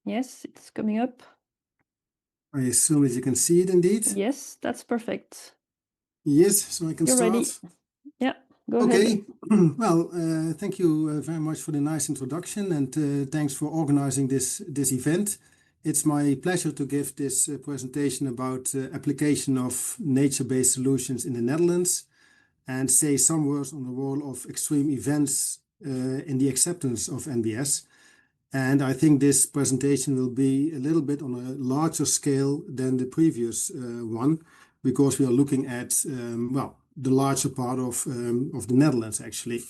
Yes, it's coming up. I assume that you can see it indeed. Yes, that's perfect. Yes, so I can You're start. ready. Yeah, go Okay. ahead. Well, thank you very much for the nice introduction, and thanks for organizing this event. It's my pleasure to give this presentation about application of nature-based solutions in the Netherlands and say some words on the role of extreme events in the acceptance of NBS. And I think this presentation will be a little bit on a larger scale than the previous one, because we are looking at, well, the larger part of the Netherlands, actually.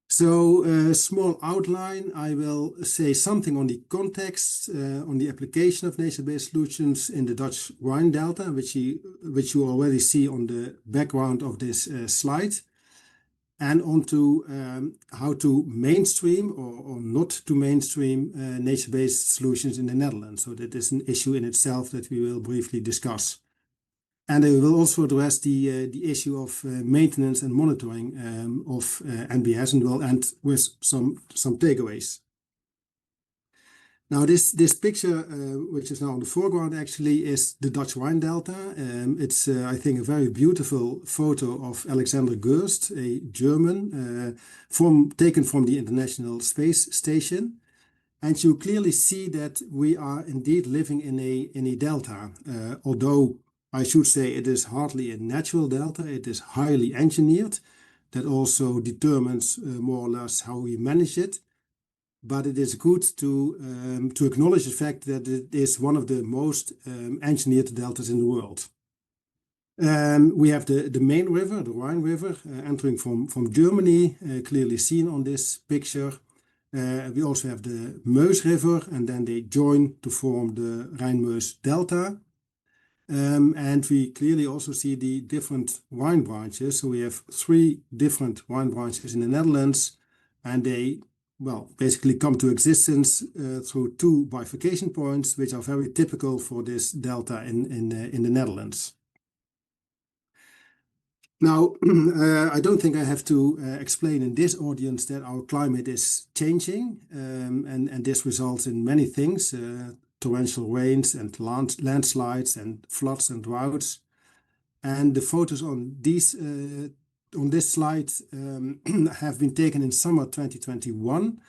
So, a small outline, I will say something on the context, on the application of nature-based solutions in the Dutch Rhine Delta, which you already see on the background of this slide, and onto how to mainstream or not to mainstream nature-based solutions in the Netherlands. So that is an issue in itself that we will briefly discuss. And I will also address the issue of maintenance and monitoring of NBS, and will end with some takeaways. Now, this picture, which is now in the foreground, actually is the Dutch Rhine Delta. It's, I think, a very beautiful photo of Alexander Gerst, a German, taken from the International Space Station. And you clearly see that we are indeed living in a delta, although I should say it is hardly a natural delta. It is highly engineered. That also determines more or less how we manage it. But it is good to acknowledge the fact that it is one of the most engineered deltas in the world. We have the main river, the Rhine River, entering from Germany, clearly seen on this picture. We also have the Meuse River, and then they join to form the Rhine-Meuse Delta. And we clearly also see the different Rhine branches. So we have 3 different Rhine branches in the Netherlands, and they, well, basically come to existence through 2 bifurcation points, which are very typical for this delta in the Netherlands. Now, I don't think I have to explain in this audience that our climate is changing, and this results in many things, torrential rains and landslides and floods and droughts. And the photos on this slide have been taken in summer 2021,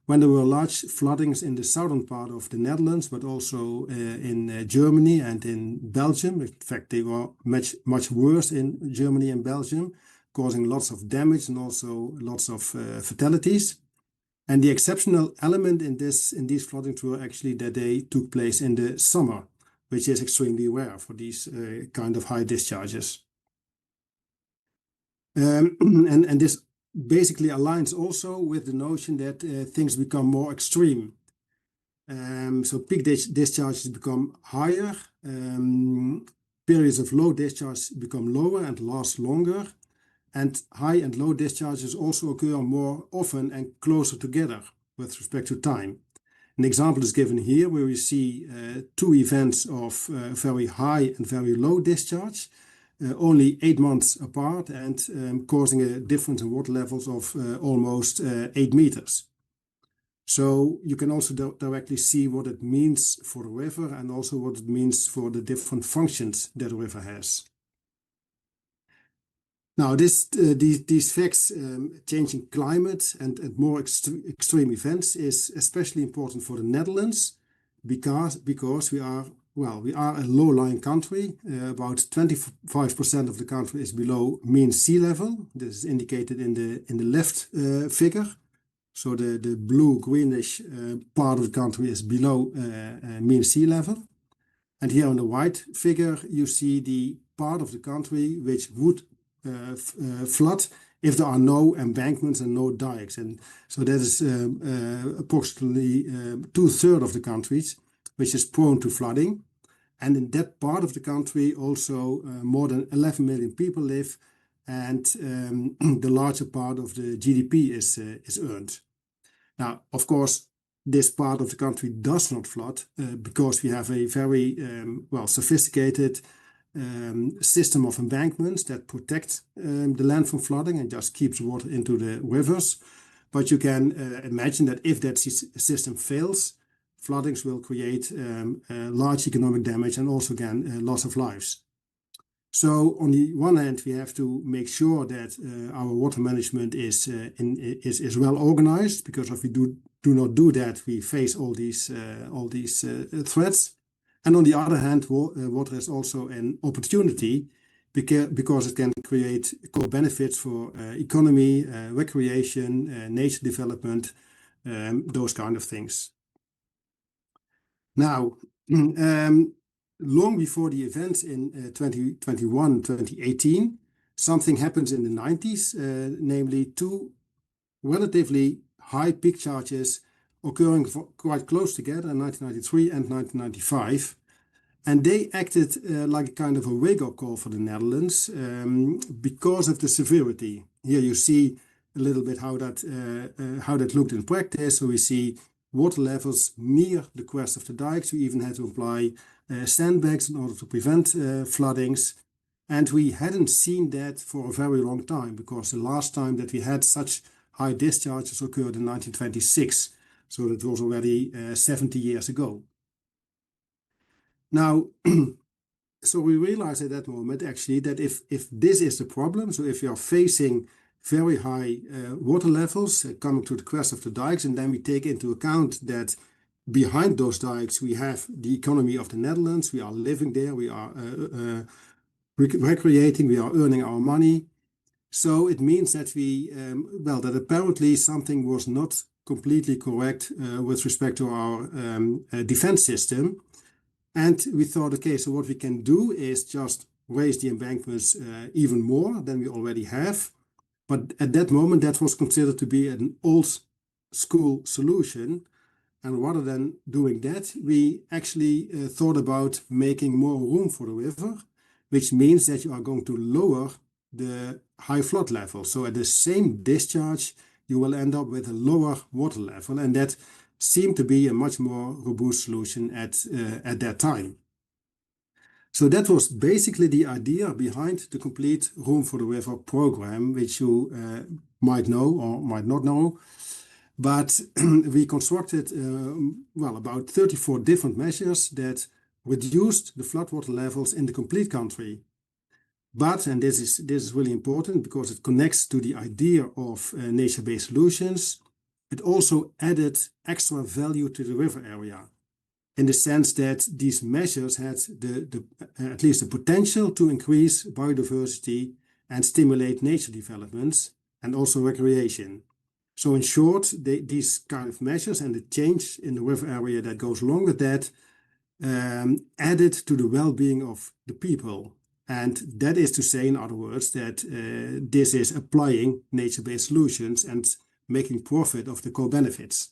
when there were large floodings in the southern part of the Netherlands, but also in Germany and in Belgium. In fact, they were much worse in Germany and Belgium, causing lots of damage and also lots of fatalities. And the exceptional element in these floodings were actually that they took place in the summer, which is extremely rare for these kind of high discharges. And this basically aligns also with the notion that things become more extreme. So peak discharges become higher, periods of low discharge become lower and last longer, and high and low discharges also occur more often and closer together with respect to time. An example is given here where we see 2 events of very high and very low discharge, only 8 months apart, and causing a difference in water levels of almost 8 meters. So you can also directly see what it means for the river and also what it means for the different functions that the river has. Now, these facts, changing climate and more extreme events, is especially important for the Netherlands because we are a low-lying country. About 25% of the country is below mean sea level. This is indicated in the left figure. So the blue-greenish part of the country is below mean sea level. And here on the right figure, you see the part of the country which would flood if there are no embankments and no dikes. And so that is approximately 2/3 of the countries which is prone to flooding. And in that part of the country also more than 11 million people live, and the larger part of the GDP is earned. Now, of course, this part of the country does not flood because we have a very sophisticated system of embankments that protect the land from flooding and just keeps water into the rivers. But you can imagine that if that system fails, floodings will create large economic damage and also, again, loss of lives. So on the one hand, we have to make sure that our water management is well organized, because if we do not do that, we face all these threats. And on the other hand, water is also an opportunity, because it can create benefits for economy, recreation, nature development, those kind of things. Now, long before the events in 2021, 2018, something happens in the 90s, namely two relatively high peak charges occurring quite close together in 1993 and 1995. And they acted like a kind of a wake-up call for the Netherlands because of the severity. Here you see a little bit how that looked in practice. So we see water levels near the crest of the dikes. We even had to apply sandbags in order to prevent floodings. And we hadn't seen that for a very long time, because the last time that we had such high discharges occurred in 1926. So that was already 70 years ago. Now, so we realized at that moment actually that if this is the problem, so if we are facing very high water levels coming to the crest of the dikes, and then we take into account that behind those dikes we have the economy of the Netherlands, we are living there, we are recreating, we are earning our money. So it means that that apparently something was not completely correct with respect to our defense system. And we thought, okay, so what we can do is just raise the embankments even more than we already have. But at that moment, that was considered to be an old school solution. And rather than doing that, we actually thought about making more room for the river, which means that you are going to lower the high flood level. So at the same discharge, you will end up with a lower water level. And that seemed to be a much more robust solution at that time. So that was basically the idea behind the complete Room for the River program, which you might know or might not know. But we constructed about 34 different measures that reduced the floodwater levels in the complete country. But, and this is really important because it connects to the idea of nature-based solutions, it also added extra value to the river area, in the sense that these measures had at least the potential to increase biodiversity and stimulate nature developments and also recreation. So in short, these kind of measures and the change in the river area that goes along with that added to the well-being of the people. And that is to say, in other words, that this is applying nature-based solutions and making profit of the co-benefits.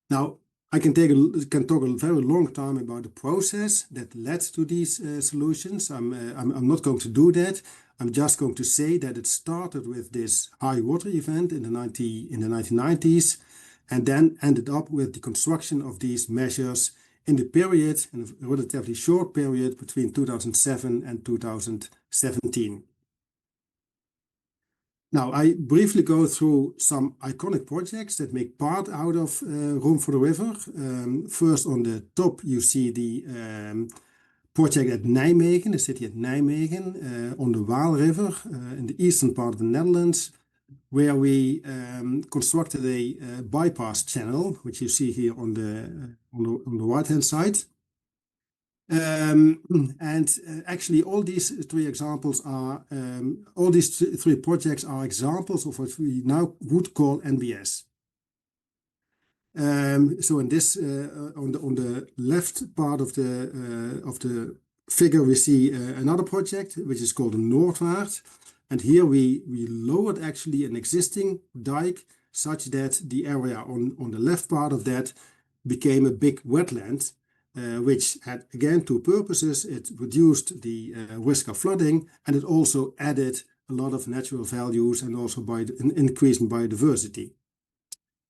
Now, I can talk a very long time about the process that led to these solutions. I'm not going to do that. I'm just going to say that it started with this high water event in the 1990s, and then ended up with the construction of these measures in the period, in a relatively short period, between 2007 and 2017. Now, I briefly go through some iconic projects that make part out of Room for the River. First, on the top, you see the project at Nijmegen, the city at Nijmegen, on the Waal River, in the eastern part of the Netherlands, where we constructed a bypass channel, which you see here on the right-hand side. Actually, all these three projects are examples of what we now would call NBS. So in this, on the left part of the figure, we see another project which is called the Noordwaard, and here we lowered actually an existing dike such that the area on the left part of that became a big wetland. Which had, again, two purposes. It reduced the risk of flooding, and it also added a lot of natural values and also by increasing biodiversity.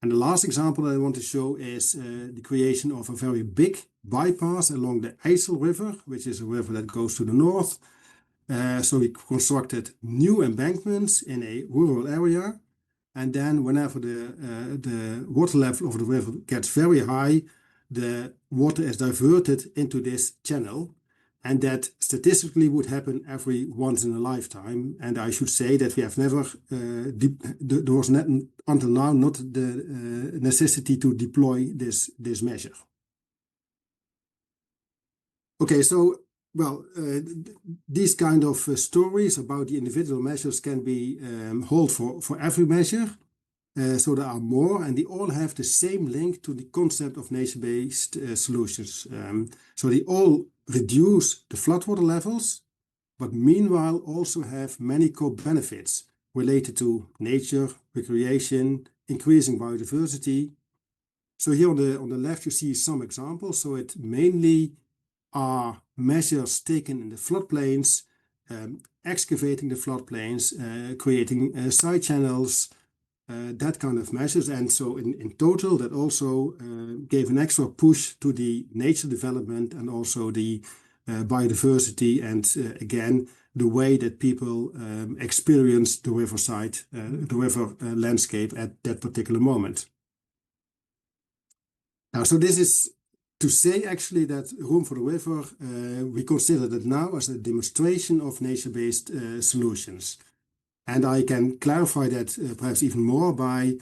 And the last example I want to show is the creation of a very big bypass along the IJssel River, which is a river that goes to the north. So we constructed new embankments in a rural area, And then whenever the water level of the river gets very high, the water is diverted into this channel. And that statistically would happen every once in a lifetime. And I should say that we have never, there was not, until now not the necessity to deploy this measure. Okay, so, well, these kind of stories about the individual measures can be held for every measure. So there are more, and they all have the same link to the concept of nature-based solutions. So they all reduce the floodwater levels, but meanwhile also have many co-benefits related to nature, recreation, increasing biodiversity. So here on the left you see some examples. So it mainly are measures taken in the floodplains, excavating the floodplains, creating side channels, that kind of measures. And so in total, that also gave an extra push to the nature development and also the biodiversity and again, the way that people experience the riverside, the river landscape at that particular moment. Now, so this is to say actually that Room for the River, we consider that now as a demonstration of nature-based solutions. And I can clarify that perhaps even more by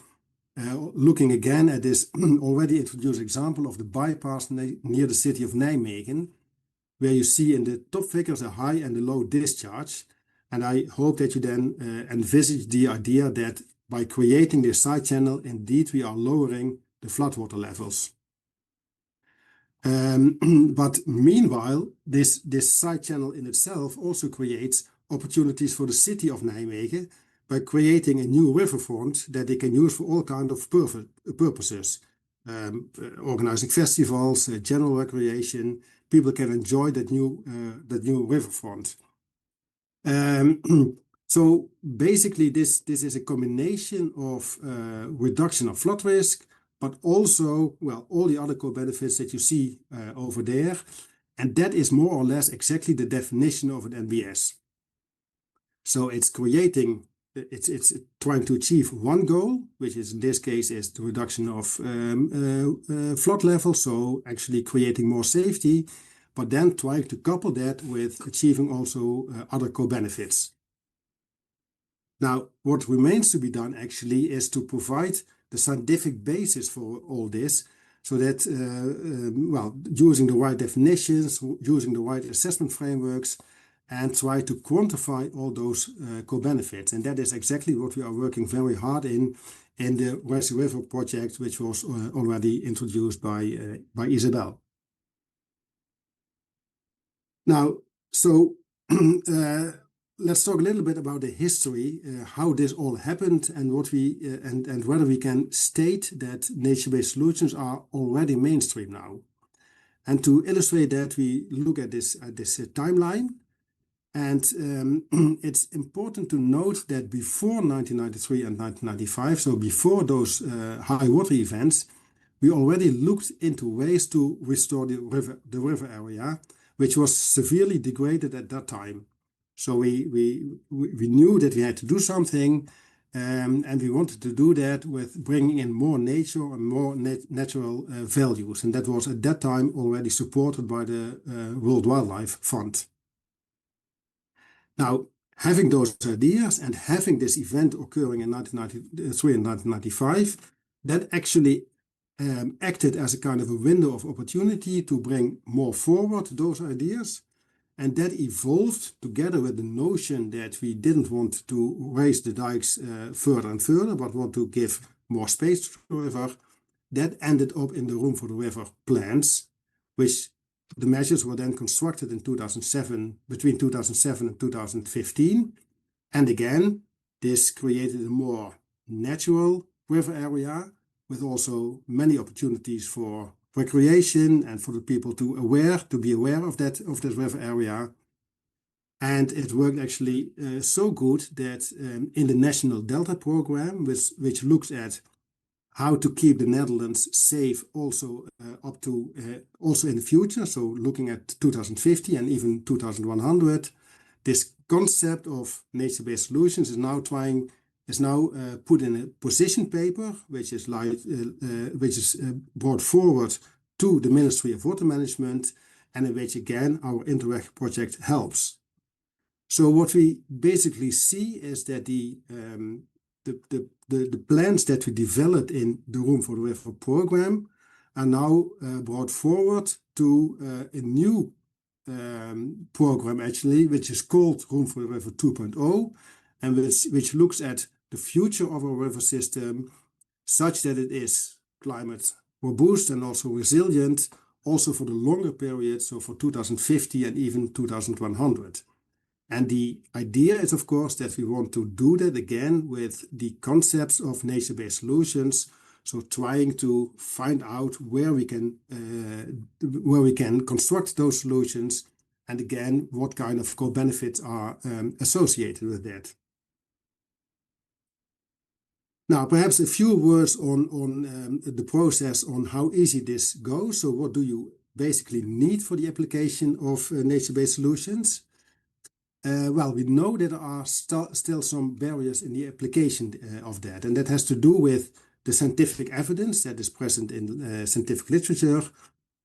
looking again at this already introduced example of the bypass near the city of Nijmegen, where you see in the top figures a high and a low discharge. And I hope that you then envisage the idea that by creating this side channel, indeed we are lowering the floodwater levels. But meanwhile, this side channel in itself also creates opportunities for the city of Nijmegen by creating a new riverfront that they can use for all kinds of purposes. Organizing festivals, general recreation. People can enjoy that new riverfront. So basically, this is a combination of reduction of flood risk, but also, well, all the other co-benefits that you see over there. And that is more or less exactly the definition of an NBS. So it's creating, it's trying to achieve one goal, which is in this case is the reduction of flood level. So actually creating more safety, but then trying to couple that with achieving also other co-benefits. Now, what remains to be done actually is to provide the scientific basis for all this, so that, well, using the right definitions, using the right assessment frameworks, and try to quantify all those co-benefits. And that is exactly what we are working very hard in the ResiRiver project, which was already introduced by Isabel. Now, so let's talk a little bit about the history, how this all happened, and what we and whether we can state that nature-based solutions are already mainstream now. And to illustrate that, we look at this timeline. And it's important to note that before 1993 and 1995, so before those high water events, we already looked into ways to restore the river area, which was severely degraded at that time. So we knew that we had to do something, and we wanted to do that with bringing in more nature and more natural values. And that was at that time already supported by the World Wildlife Fund. Now, having those ideas and having this event occurring in 1993 and 1995, that actually acted as a kind of a window of opportunity to bring more forward those ideas. And that evolved together with the notion that we didn't want to raise the dikes further and further, but want to give more space to the river. That ended up in the Room for the River plans, which the measures were then constructed in 2007, between 2007 and 2015. And again, this created a more natural river area with also many opportunities for recreation and for the people to be aware of that river area. And it worked actually so good that in the National Delta Program, which looks at how to keep the Netherlands safe also up to also in the future, so looking at 2050 and even 2100, this concept of nature-based solutions is now trying is now put in a position paper, which is brought forward to the Ministry of Water Management, and in which again our Interreg project helps. So what we basically see is that the plans that we developed in the Room for the River program are now brought forward to a new program actually, which is called Room for the River 2.0, and which looks at the future of our river system such that it is climate robust and also resilient, also for the longer period, so for 2050 and even 2100. And the idea is, of course, that we want to do that again with the concepts of nature-based solutions. So trying to find out where we can construct those solutions, and again, what kind of co-benefits are associated with that. Now, perhaps a few words on the process, on how easy this goes. So what do you basically need for the application of nature-based solutions? Well, we know that there are still some barriers in the application of that, and that has to do with the scientific evidence that is present in scientific literature,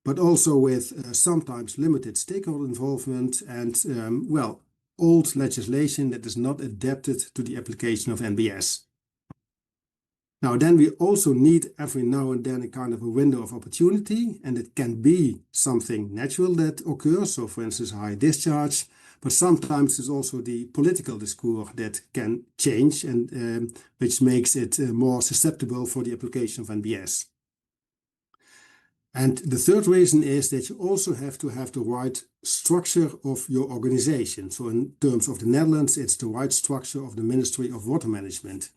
but also with sometimes limited stakeholder involvement and, well, old legislation that is not adapted to the application of NBS. Now, then we also need every now and then a kind of a window of opportunity, and it can be something natural that occurs, so for instance, high discharge, but sometimes it's also the political discourse that can change, and which makes it more susceptible for the application of NBS. And the third reason is that you also have to have the right structure of your organization. So in terms of the Netherlands, it's the right structure of the Ministry of Water Management.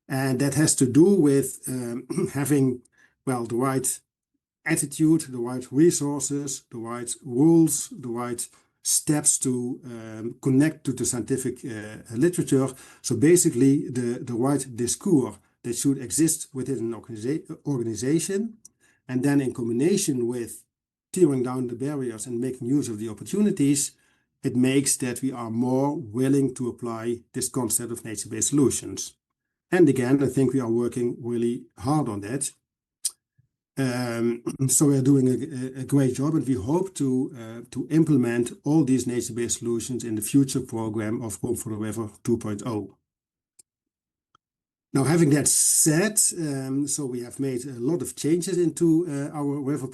And that has to do with having, well, the right attitude, the right resources, the right rules, the right steps to connect to the scientific literature. So basically the right discourse that should exist within an organization. And then in combination with tearing down the barriers and making use of the opportunities, it makes that we are more willing to apply this concept of nature-based solutions. And again, I think we are working really hard on that. So we are doing a great job, and we hope to implement all these nature-based solutions in the future program of Room for the River 2.0. Now, having that said, so we have made a lot of changes into our river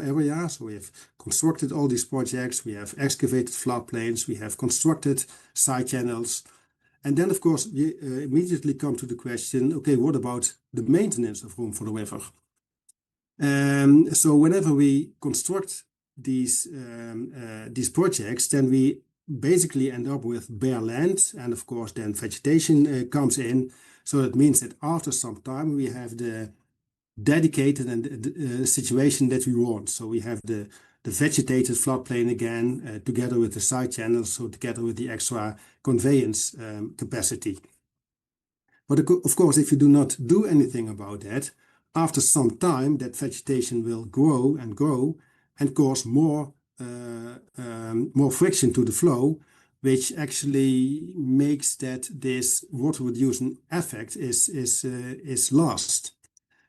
area. So we have constructed all these projects, we have excavated floodplains, we have constructed side channels. And then, of course, we immediately come to the question, okay, what about the maintenance of Room for the River? So whenever we construct these projects, then we basically end up with bare land, and of course then vegetation comes in. So that means that after some time we have the dedicated and the situation that we want. So we have the vegetated floodplain again, together with the side channels, so together with the extra conveyance capacity. But of course, if you do not do anything about that, after some time that vegetation will grow and cause more friction to the flow, which actually makes that this water reducing effect is lost.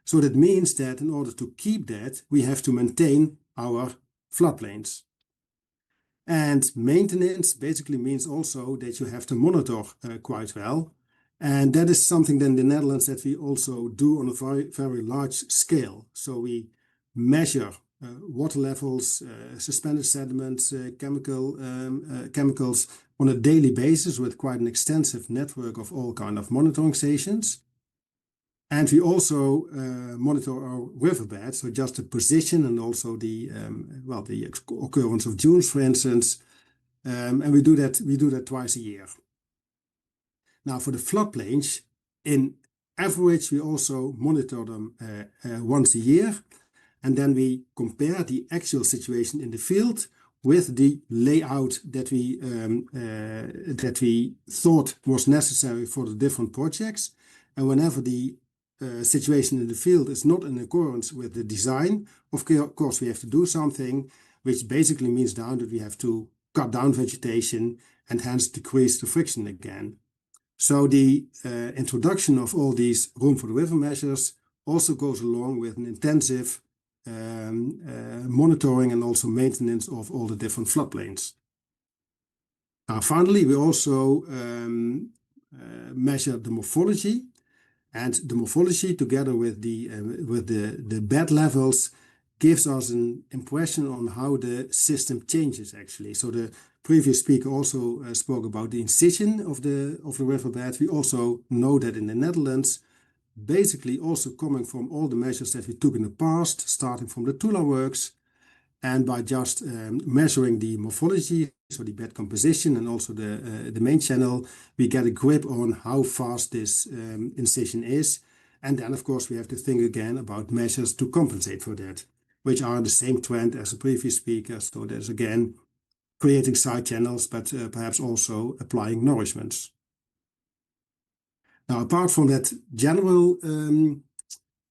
So that means that in order to keep that, we have to maintain our floodplains. And maintenance basically means also that you have to monitor quite well. And that is something then in the Netherlands that we also do on a very, very large scale. So we measure water levels, suspended sediments, chemicals on a daily basis with quite an extensive network of all kind of monitoring stations. And we also monitor our riverbed, so just the position and also the occurrence of dunes, for instance. And we do that twice a year. Now, for the floodplains, in average, we also monitor them once a year, and then we compare the actual situation in the field with the layout that we thought was necessary for the different projects. And whenever the situation in the field is not in accordance with the design, of course we have to do something, which basically means that we have to cut down vegetation and hence decrease the friction again. So the introduction of all these room for the river measures also goes along with an intensive monitoring and also maintenance of all the different floodplains. Finally, we also measure the morphology, and the morphology together with the bed levels gives us an impression on how the system changes actually. So the previous speaker also spoke about the incision of the riverbed. We also know that in the Netherlands, basically also coming from all the measures that we took in the past, starting from the Tula works, and by just measuring the morphology, so the bed composition and also the main channel, we get a grip on how fast this incision is. And then, of course, we have to think again about measures to compensate for that, which are the same trend as the previous speaker. So there's again creating side channels, but perhaps also applying nourishments. Now, apart from that general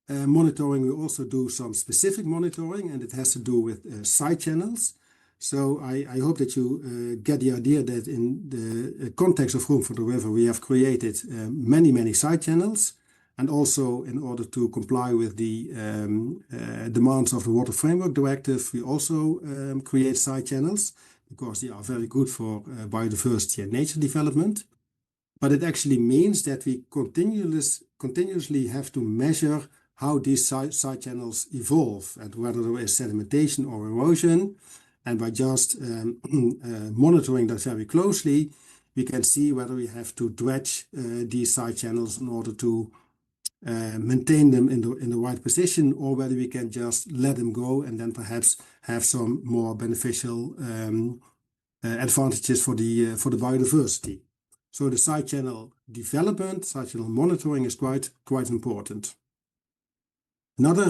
monitoring, we also do some specific monitoring, and it has to do with side channels. So I hope that you get the idea that in the context of Room for the River, we have created many side channels. And also in order to comply with the demands of the Water Framework Directive, we also create side channels because they are very good for biodiversity and nature development. But it actually means that we continuously have to measure how these side channels evolve and whether there is sedimentation or erosion. And by just monitoring that very closely, we can see whether we have to dredge these side channels in order to maintain them in the right position, or whether we can just let them go and then perhaps have some more beneficial advantages for the biodiversity. So the side channel development, side channel monitoring is quite important. Another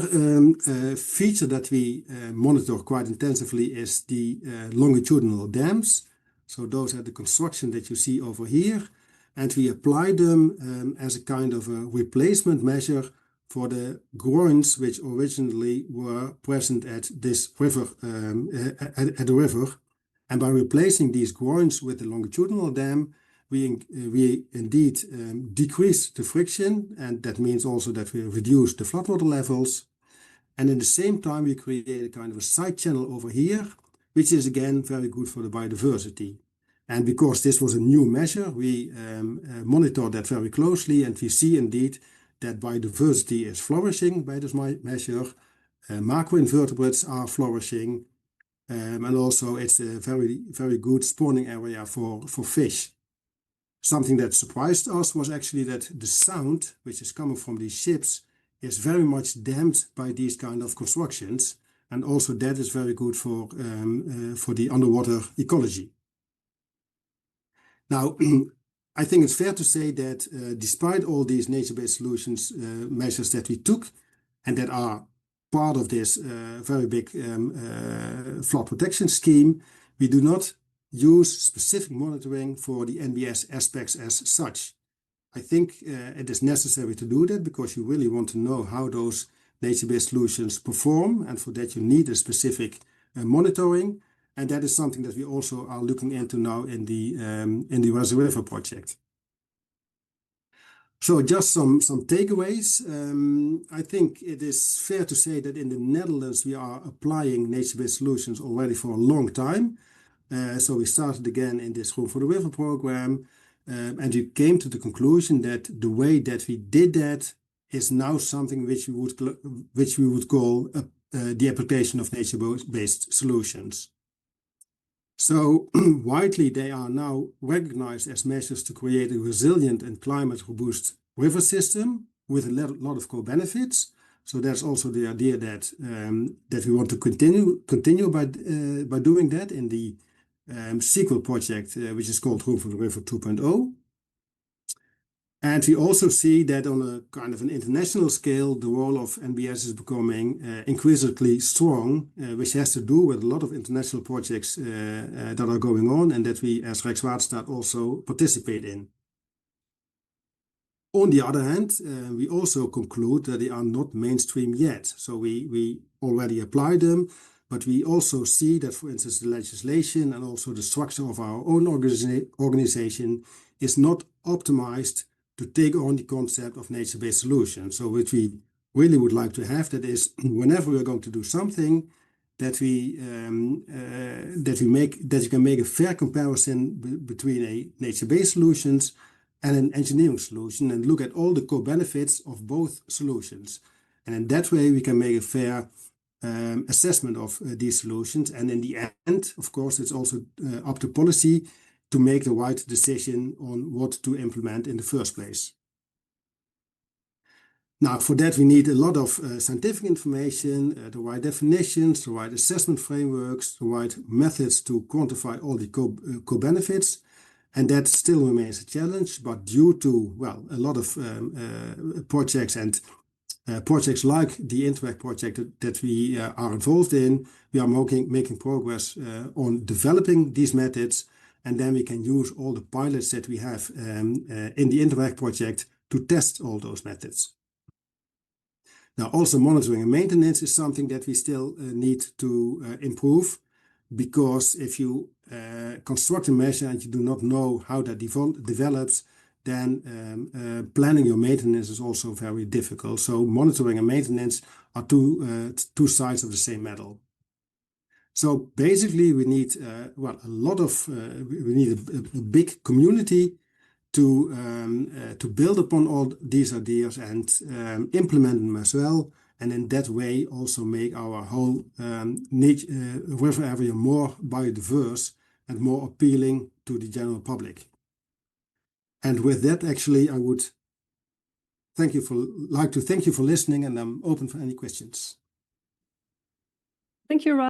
feature that we monitor quite intensively is the longitudinal dams. So those are the construction that you see over here. And we apply them as a kind of a replacement measure for the groins which originally were present at this river, at the river. And by replacing these groins with the longitudinal dam, we indeed decrease the friction, and that means also that we reduce the floodwater levels. And in the same time, we create a kind of a side channel over here, which is again very good for the biodiversity. And because this was a new measure, we monitor that very closely, and we see indeed that biodiversity is flourishing by this measure. Macroinvertebrates are flourishing, and also it's a very good spawning area for fish. Something that surprised us was actually that the sound, which is coming from these ships, is very much damped by these kind of constructions, and also that is very good for the underwater ecology. Now, I think it's fair to say that despite all these nature-based solutions measures that we took, and that are part of this very big flood protection scheme, we do not use specific monitoring for the NBS aspects as such. I think it is necessary to do that because you really want to know how those nature-based solutions perform, and for that you need a specific monitoring. And that is something that we also are looking into now in the ResiRiver project. So just some takeaways. I think it is fair to say that in the Netherlands we are applying nature-based solutions already for a long time. So we started again in this Room for the River program, and we came to the conclusion that the way that we did that is now something which we would call the application of nature-based solutions. So widely they are now recognized as measures to create a resilient and climate-robust river system with a lot of co-benefits. So that's also the idea that we want to continue by doing that in the sequel project, which is called Room for the River 2.0. And we also see that on a kind of an international scale, the role of NBS is becoming increasingly strong, which has to do with a lot of international projects that are going on and that we as Rijkswaterstaat also participate in. On the other hand, we also conclude that they are not mainstream yet. So we already apply them, but we also see that, for instance, the legislation and also the structure of our own organization is not optimized to take on the concept of nature-based solutions. So what we really would like to have, that is, whenever we're going to do something, that you can make a fair comparison between a nature-based solutions and an engineering solution, and look at all the co-benefits of both solutions. And in that way, we can make a fair assessment of these solutions. And in the end, of course, it's also up to policy to make the right decision on what to implement in the first place. Now, for that, we need a lot of scientific information, the right definitions, the right assessment frameworks, the right methods to quantify all the co-benefits. And that still remains a challenge, but due to, well, a lot of projects and projects like the Interact project that we are involved in, we are making progress on developing these methods, and then we can use all the pilots that we have in the Interact project to test all those methods. Now, also monitoring and maintenance is something that we still need to improve, because if you construct a measure and you do not know how that develops, then planning your maintenance is also very difficult. So monitoring and maintenance are two sides of the same medal. So basically, we need we need a big community to build upon all these ideas and implement them as well, and in that way also make our whole river area more biodiverse and more appealing to the general public. And with that, actually, I would like to thank you for listening, and I'm open for any questions. Thank you, Ryan.